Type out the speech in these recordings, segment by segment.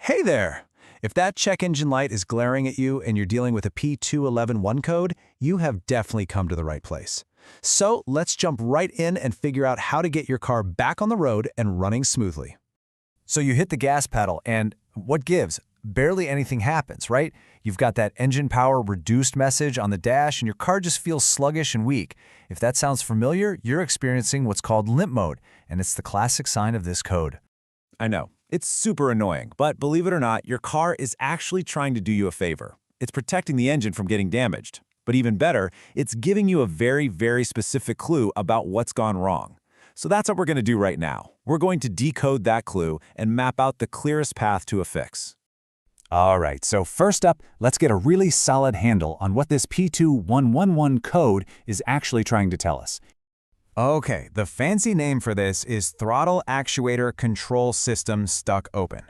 Hey there! If that check engine light is glaring at you and you're dealing with a P2111 code, you have definitely come to the right place. So let's jump right in and figure out how to get your car back on the road and running smoothly. So you hit the gas pedal and what gives? Barely anything happens, right? You've got that engine power reduced message on the dash and your car just feels sluggish and weak. If that sounds familiar, you're experiencing what's called limp mode, and it's the classic sign of this code. I know, it's super annoying, but believe it or not, your car is actually trying to do you a favor. It's protecting the engine from getting damaged. But even better, it's giving you a very specific clue about what's gone wrong. So that's what we're going to do right now. We're going to decode that clue and map out the clearest path to a fix. All right, so first up, let's get a really solid handle on what this P2111 code is actually trying to tell us. Okay, the fancy name for this is Throttle Actuator Control System Stuck Open.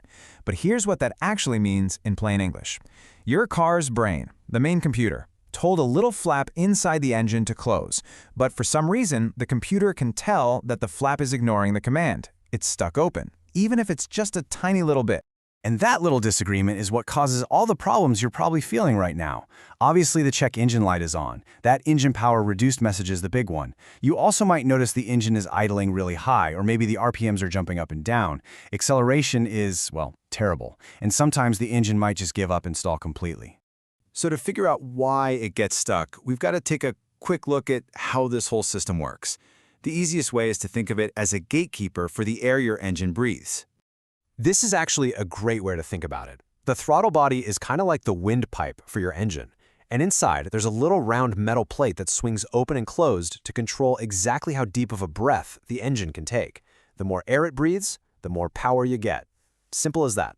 But here's what that actually means in plain English. Your car's brain, the main computer, told a little flap inside the engine to close, but for some reason, the computer can tell that the flap is ignoring the command. It's stuck open, even if it's just a tiny little bit. And that little disagreement is what causes all the problems you're probably feeling right now. Obviously, the check engine light is on. That engine power reduced message is the big one. You also might notice the engine is idling really high, or maybe the RPMs are jumping up and down. Acceleration is, well, terrible. And sometimes the engine might just give up and stall completely. So to figure out why it gets stuck, we've got to take a quick look at how this whole system works. The easiest way is to think of it as a gatekeeper for the air your engine breathes. This is actually a great way to think about it. The throttle body is kind of like the windpipe for your engine. And inside, there's a little round metal plate that swings open and closed to control exactly how deep of a breath the engine can take. The more air it breathes, the more power you get. Simple as that.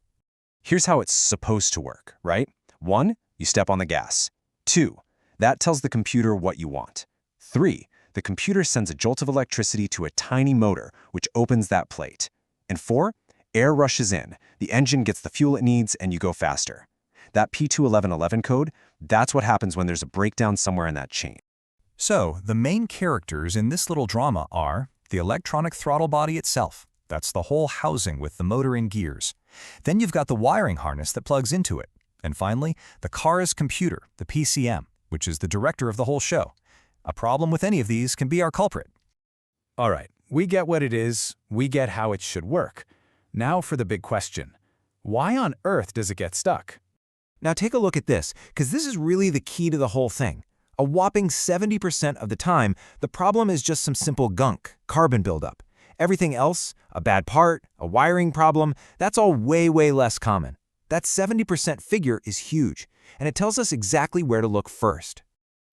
Here's how it's supposed to work, right? 1, you step on the gas. 2, that tells the computer what you want. 3, the computer sends a jolt of electricity to a tiny motor, which opens that plate. And 4, air rushes in, the engine gets the fuel it needs, and you go faster. That P2111 code, that's what happens when there's a breakdown somewhere in that chain. So, the main characters in this little drama are the electronic throttle body itself. That's the whole housing with the motor and gears. Then you've got the wiring harness that plugs into it. And finally, the car's computer, the PCM, which is the director of the whole show. A problem with any of these can be our culprit. All right, we get what it is, we get how it should work. Now for the big question. Why on earth does it get stuck? Now take a look at this, because this is really the key to the whole thing. A whopping 70% of the time, the problem is just some simple gunk, carbon buildup. Everything else, a bad part, a wiring problem, that's all way less common. That 70% figure is huge, and it tells us exactly where to look first.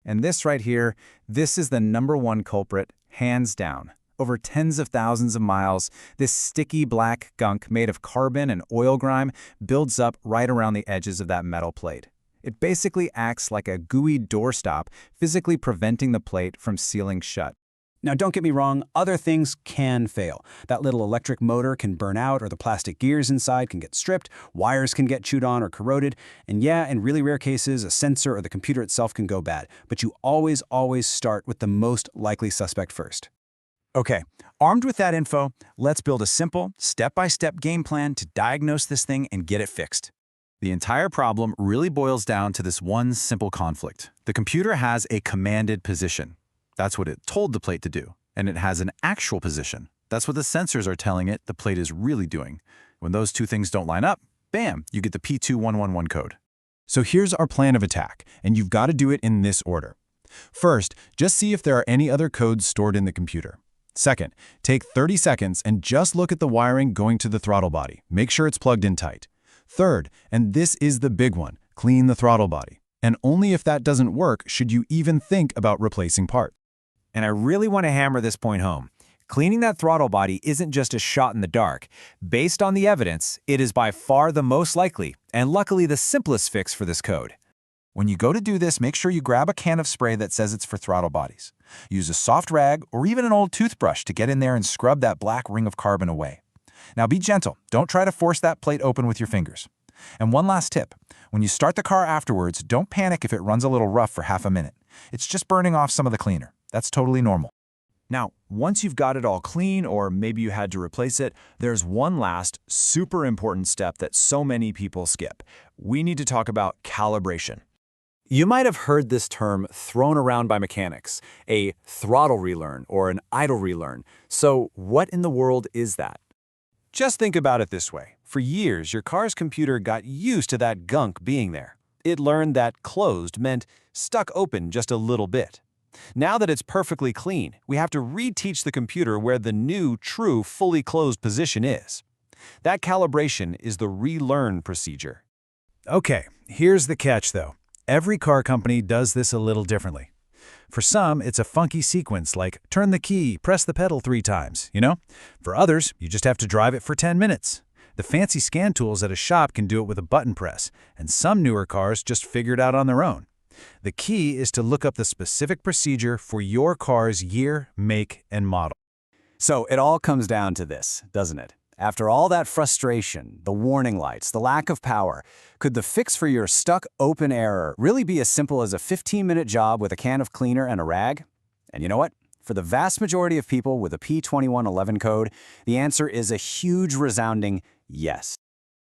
And this right here, this is the #1 culprit, hands down. Over tens of thousands of miles, this sticky black gunk made of carbon and oil grime builds up right around the edges of that metal plate. It basically acts like a gooey doorstop, physically preventing the plate from sealing shut. Now, don't get me wrong, other things can fail. That little electric motor can burn out, or the plastic gears inside can get stripped, wires can get chewed on or corroded, and yeah, in really rare cases, a sensor or the computer itself can go bad. But you always start with the most likely suspect first. Okay, armed with that info, let's build a simple, step-by-step game plan to diagnose this thing and get it fixed. The entire problem really boils down to this one simple conflict. The computer has a commanded position. That's what it told the plate to do. And it has an actual position. That's what the sensors are telling it the plate is really doing. When those two things don't line up, bam, you get the P2111 code. So here's our plan of attack, and you've got to do it in this order. First, just see if there are any other codes stored in the computer. Second, take 30 seconds and just look at the wiring going to the throttle body. Make sure it's plugged in tight. Third, and this is the big one, clean the throttle body. And only if that doesn't work should you even think about replacing parts. And I really want to hammer this point home. Cleaning that throttle body isn't just a shot in the dark. Based on the evidence, it is by far the most likely, and luckily the simplest fix for this code. When you go to do this, make sure you grab a can of spray that says it's for throttle bodies. Use a soft rag or even an old toothbrush to get in there and scrub that black ring of carbon away. Now be gentle. Don't try to force that plate open with your fingers. And one last tip. When you start the car afterwards, don't panic if it runs a little rough for half a minute. It's just burning off some of the cleaner. That's totally normal. Now, once you've got it all clean, or maybe you had to replace it, there's one last super important step that so many people skip. We need to talk about calibration. You might have heard this term thrown around by mechanics, a throttle relearn or an idle relearn. So what in the world is that? Just think about it this way. For years, your car's computer got used to that gunk being there. It learned that closed meant stuck open just a little bit. Now that it's perfectly clean, we have to reteach the computer where the new, true, fully closed position is. That calibration is the relearn procedure. Okay, here's the catch though. Every car company does this a little differently. For some, it's a funky sequence like turn the key, press the pedal 3 times, you know? For others, you just have to drive it for 10 minutes. The fancy scan tools at a shop can do it with a button press, and some newer cars just figure it out on their own. The key is to look up the specific procedure for your car's year, make, and model. So it all comes down to this, doesn't it? After all that frustration, the warning lights, the lack of power, could the fix for your stuck open error really be as simple as a 15-minute job with a can of cleaner and a rag? And you know what? For the vast majority of people with a P2111 code, the answer is a huge resounding yes.